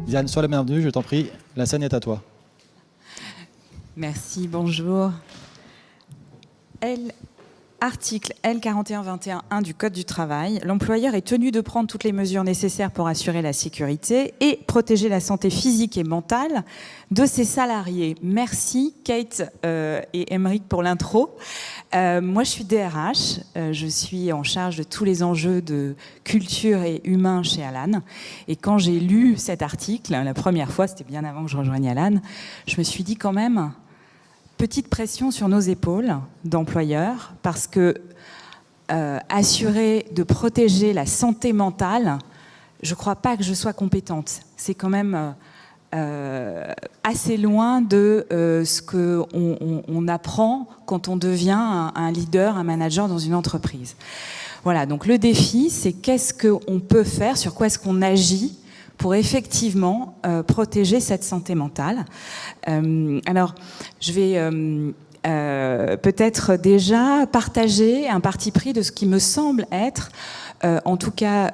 Diane, sois la bienvenue, je t'en prie, la scène est à toi. Merci, bonjour. Article L4121-1 du Code du travail, l'employeur est tenu de prendre toutes les mesures nécessaires pour assurer la sécurité et protéger la santé physique et mentale de ses salariés. Merci Kate et Émeric pour l'intro. Moi, je suis DRH, je suis en charge de tous les enjeux de culture et humain chez Alan. Et quand j'ai lu cet article, la première fois, c'était bien avant que je rejoigne Alan, je me suis dit quand même... Petite pression sur nos épaules d'employeurs parce que assurer de protéger la santé mentale, je ne crois pas que je sois compétente. C'est quand même assez loin de ce qu'on apprend quand on devient un leader, un manager dans une entreprise. Voilà, donc le défi, c'est qu'est-ce qu'on peut faire, sur quoi est-ce qu'on agit pour effectivement protéger cette santé mentale. Alors, je vais peut-être déjà partager un parti pris de ce qui me semble être, en tout cas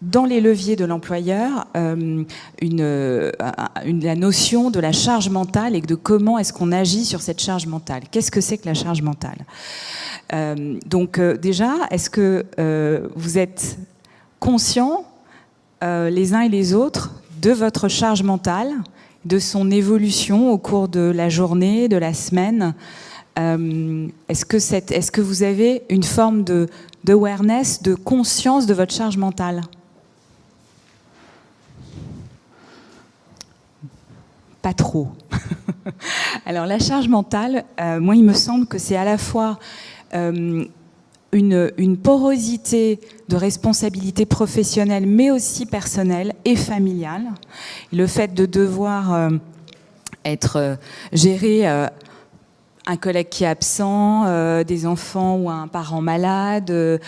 dans les leviers de l'employeur, la notion de la charge mentale et de comment est-ce qu'on agit sur cette charge mentale. Qu'est-ce que c'est que la charge mentale ? Donc déjà, est-ce que vous êtes conscients les uns et les autres de votre charge mentale, de son évolution au cours de la journée, de la semaine. Est-ce que vous avez une forme d'awareness, de conscience de votre charge mentale ? Pas trop. Alors la charge mentale, moi il me semble que c'est à la fois une porosité de responsabilité professionnelle, mais aussi personnelle et familiale. Le fait de devoir gérer un collègue qui est absent, des enfants ou un parent malade, de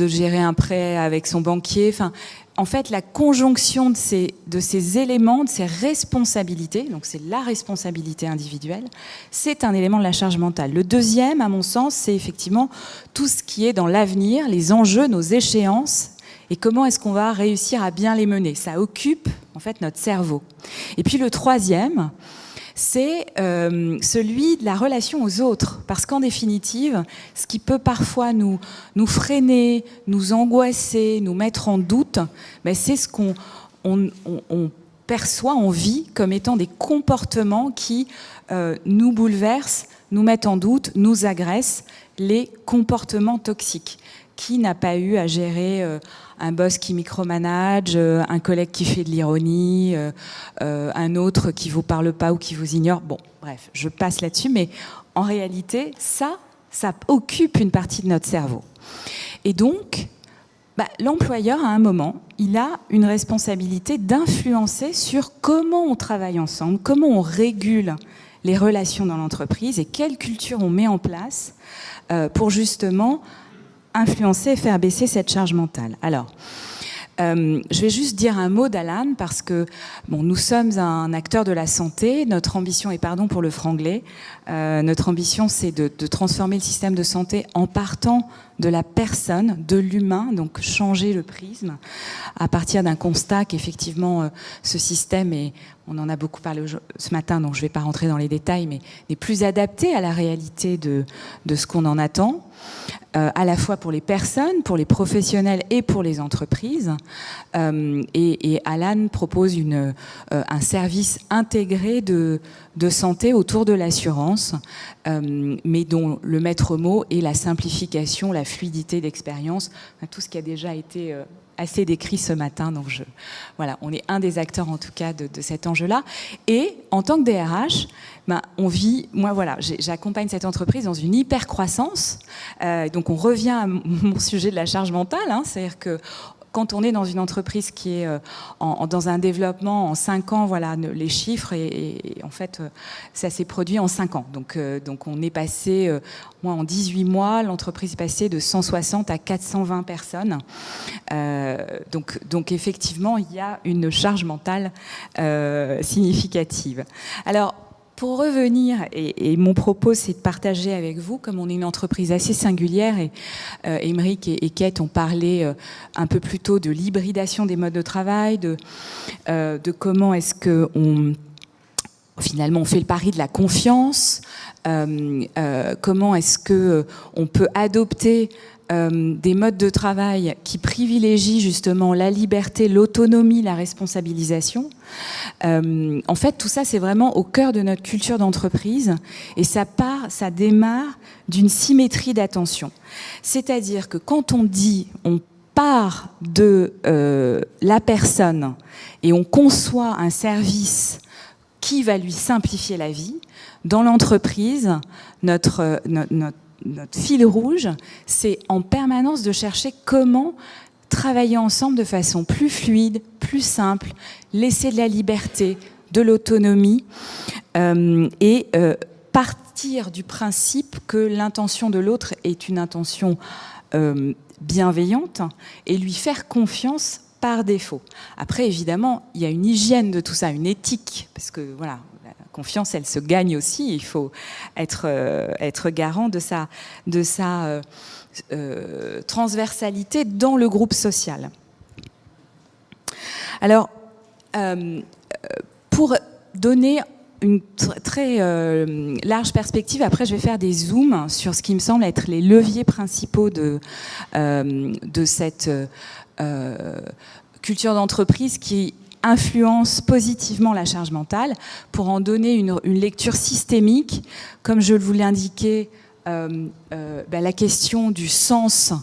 gérer un prêt avec son banquier. Enfin, en fait, la conjonction de ces éléments, de ces responsabilités, donc c'est la responsabilité individuelle, c'est un élément de la charge mentale. Le deuxième, à mon sens, c'est effectivement tout ce qui est dans l'avenir, les enjeux, nos échéances, et comment est-ce qu'on va réussir à bien les mener. Ça occupe, en fait, notre cerveau. Et puis le troisième, c'est celui de la relation aux autres. Parce qu'en définitive, ce qui peut parfois nous freiner, nous angoisser, nous mettre en doute, ben c'est ce qu'on perçoit, on vit comme étant des comportements qui nous bouleversent, nous mettent en doute, nous agressent, les comportements toxiques. Qui n'a pas eu à gérer un boss qui micromanage, un collègue qui fait de l'ironie, un autre qui vous parle pas ou qui vous ignore. Bon, bref, je passe là-dessus, mais en réalité, ça occupe une partie de notre cerveau. Et donc, l'employeur, à un moment, il a une responsabilité d'influencer sur comment on travaille ensemble, comment on régule les relations dans l'entreprise et quelle culture on met en place pour justement influencer et faire baisser cette charge mentale. Alors, je vais juste dire un mot d'Alan parce que nous sommes un acteur de la santé. Notre ambition, et pardon pour le franglais, notre ambition c'est de transformer le système de santé en partant de la personne, de l'humain, donc changer le prisme à partir d'un constat qu'effectivement ce système est, on en a beaucoup parlé ce matin, donc je ne vais pas rentrer dans les détails, mais n'est plus adapté à la réalité de ce qu'on en attend. À la fois pour les personnes, pour les professionnels et pour les entreprises. Et Alan propose un service intégré de santé autour de l'assurance, mais dont le maître mot est la simplification, la fluidité d'expérience, tout ce qui a déjà été assez décrit ce matin. Donc voilà, on est un des acteurs en tout cas de cet enjeu-là. Et en tant que DRH, on vit, moi voilà, j'accompagne cette entreprise dans une hyper croissance. Donc on revient à mon sujet de la charge mentale, c'est-à-dire que quand on est dans une entreprise qui est dans un développement en 5 ans, voilà, les chiffres, et en fait, ça s'est produit en 5 ans. Donc on est passé, moi en 18 mois, l'entreprise est passée de 160 à 420 personnes. Donc effectivement, il y a une charge mentale significative. Alors, pour revenir, et mon propos c'est de partager avec vous, comme on est une entreprise assez singulière, et Émeric et Kate ont parlé un peu plus tôt de l'hybridation des modes de travail, de comment est-ce qu'on finalement on fait le pari de la confiance, comment est-ce qu'on peut adopter des modes de travail qui privilégient justement la liberté, l'autonomie, la responsabilisation. En fait, tout ça, c'est vraiment au cœur de notre culture d'entreprise et ça démarre d'une symétrie d'attention. C'est-à-dire que quand on dit, on part de la personne et on conçoit un service qui va lui simplifier la vie, dans l'entreprise, notre fil rouge, c'est en permanence de chercher comment travailler ensemble de façon plus fluide, plus simple, laisser de la liberté, de l'autonomie et partir du principe que l'intention de l'autre est une intention bienveillante et lui faire confiance par défaut. Après, évidemment, il y a une hygiène de tout ça, une éthique, parce que voilà, la confiance, elle se gagne aussi. Il faut être garant de sa transversalité dans le groupe social. Alors, pour donner une très large perspective, après je vais faire des zooms sur ce qui me semble être les leviers principaux de cette culture d'entreprise qui influence positivement la charge mentale, pour en donner une lecture systémique, comme je vous l'indiquais, la question du sens.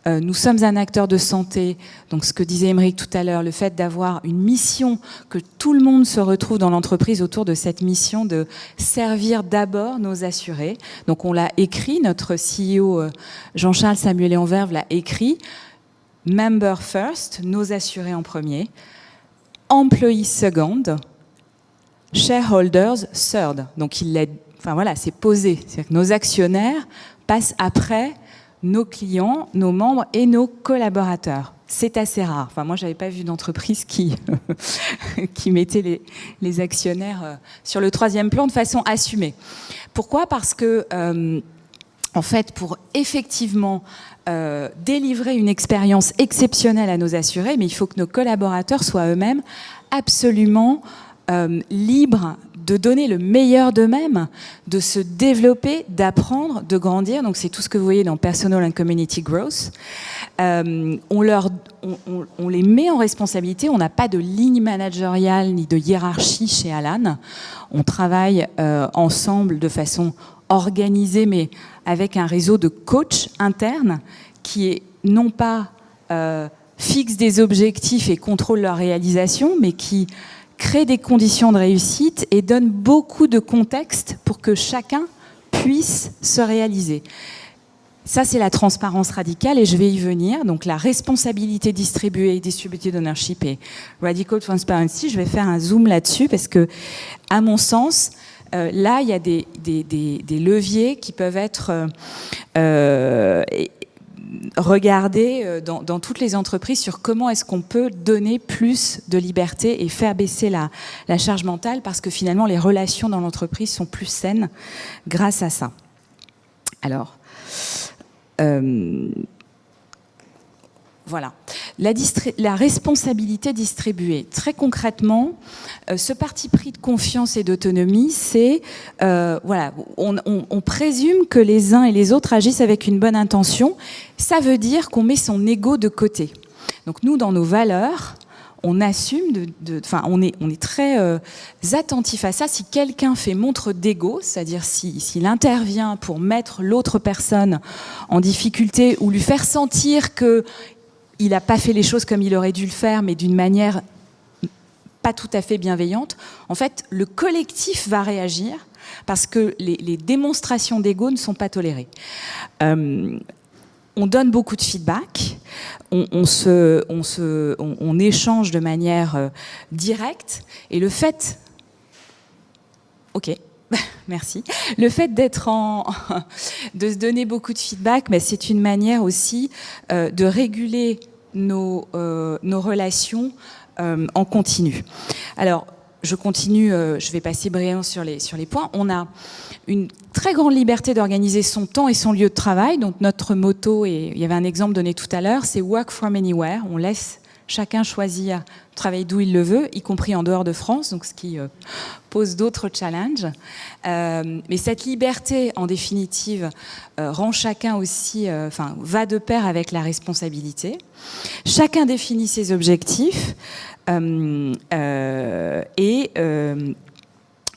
Nous sommes un acteur de santé, donc ce que disait Émeric tout à l'heure, le fait d'avoir une mission, que tout le monde se retrouve dans l'entreprise autour de cette mission de servir d'abord nos assurés. Donc on l'a écrit, notre CEO Jean-Charles Samuel-Anverve l'a écrit, Member first, nos assurés en premier, Employee second, Shareholders third. Donc c'est posé. C'est-à-dire que nos actionnaires passent après nos clients, nos membres et nos collaborateurs. C'est assez rare. Moi, j'avais pas vu d'entreprise qui mettait les actionnaires sur le troisième plan de façon assumée. Pourquoi ? Parce que en fait, pour effectivement délivrer une expérience exceptionnelle à nos assurés, mais il faut que nos collaborateurs soient eux-mêmes absolument libres de donner le meilleur d'eux-mêmes, de se développer, d'apprendre, de grandir. Donc c'est tout ce que vous voyez dans Personal and Community Growth. On les met en responsabilité. On n'a pas de ligne managériale ni de hiérarchie chez Alan. On travaille ensemble de façon organisée, mais avec un réseau de coachs internes qui non pas fixe des objectifs et contrôle leur réalisation, mais qui crée des conditions de réussite et donne beaucoup de contexte pour que chacun puisse se réaliser. Ça, c'est la transparence radicale et je vais y venir. Donc, la responsabilité distribuée, distributed ownership et radical transparency, je vais faire un zoom là-dessus parce que, à mon sens, là, il y a des leviers qui peuvent être regardés dans toutes les entreprises sur comment est-ce qu'on peut donner plus de liberté et faire baisser la charge mentale parce que finalement, les relations dans l'entreprise sont plus saines grâce à ça. Alors, voilà. La responsabilité distribuée. Très concrètement, ce parti pris de confiance et d'autonomie, c'est, on présume que les uns et les autres agissent avec une bonne intention. Ça veut dire qu'on met son ego de côté. Donc nous, dans nos valeurs, on assume, on est très attentif à ça. Si quelqu'un fait montre d'ego, c'est-à-dire s'il intervient pour mettre l'autre personne en difficulté ou lui faire sentir que il n'a pas fait les choses comme il aurait dû le faire, mais d'une manière pas tout à fait bienveillante, en fait, le collectif va réagir parce que les démonstrations d'ego ne sont pas tolérées. On donne beaucoup de feedback, on échange de manière directe, et le fait... Ok. Merci. Le fait de se donner beaucoup de feedback, mais c'est une manière aussi de réguler nos relations en continu. Alors, je continue, je vais passer brièvement sur les points. On a une très grande liberté d'organiser son temps et son lieu de travail. Donc notre motto, et il y avait un exemple donné tout à l'heure, c'est « Work from anywhere ». On laisse chacun choisir de travailler d'où il le veut, y compris en dehors de France, donc ce qui pose d'autres challenges. Mais cette liberté, en définitive, rend chacun aussi, va de pair avec la responsabilité. Chacun définit ses objectifs et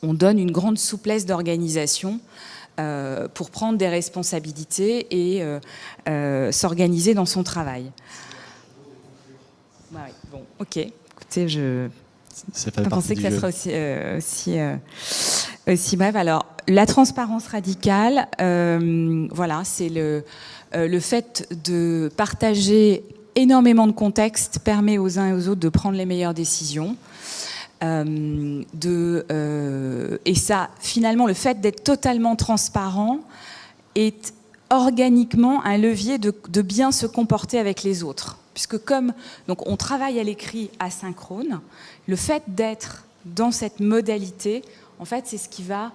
on donne une grande souplesse d'organisation pour prendre des responsabilités et s'organiser dans son travail. Ouais, bon, ok. Écoutez, je pensais que ça serait aussi bref. Alors, la transparence radicale, voilà, c'est le fait de partager énormément de contexte permet aux uns et aux autres de prendre les meilleures décisions. Et ça, finalement, le fait d'être totalement transparent est organiquement un levier de bien se comporter avec les autres. Puisque donc on travaille à l'écrit asynchrone, le fait d'être dans cette modalité, en fait, c'est ce qui va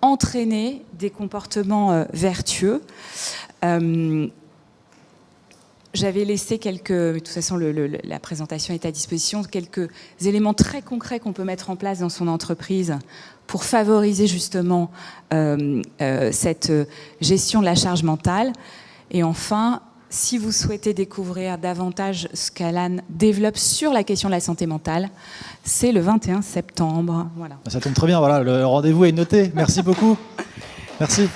entraîner des comportements vertueux. J'avais laissé de toute façon la présentation est à disposition, quelques éléments très concrets qu'on peut mettre en place dans son entreprise pour favoriser justement cette gestion de la charge mentale. Et enfin, si vous souhaitez découvrir davantage ce qu'Alan développe sur la question de la santé mentale, c'est le 21 septembre. Voilà. Ça tombe très bien, voilà, le rendez-vous est noté. Merci beaucoup. Merci.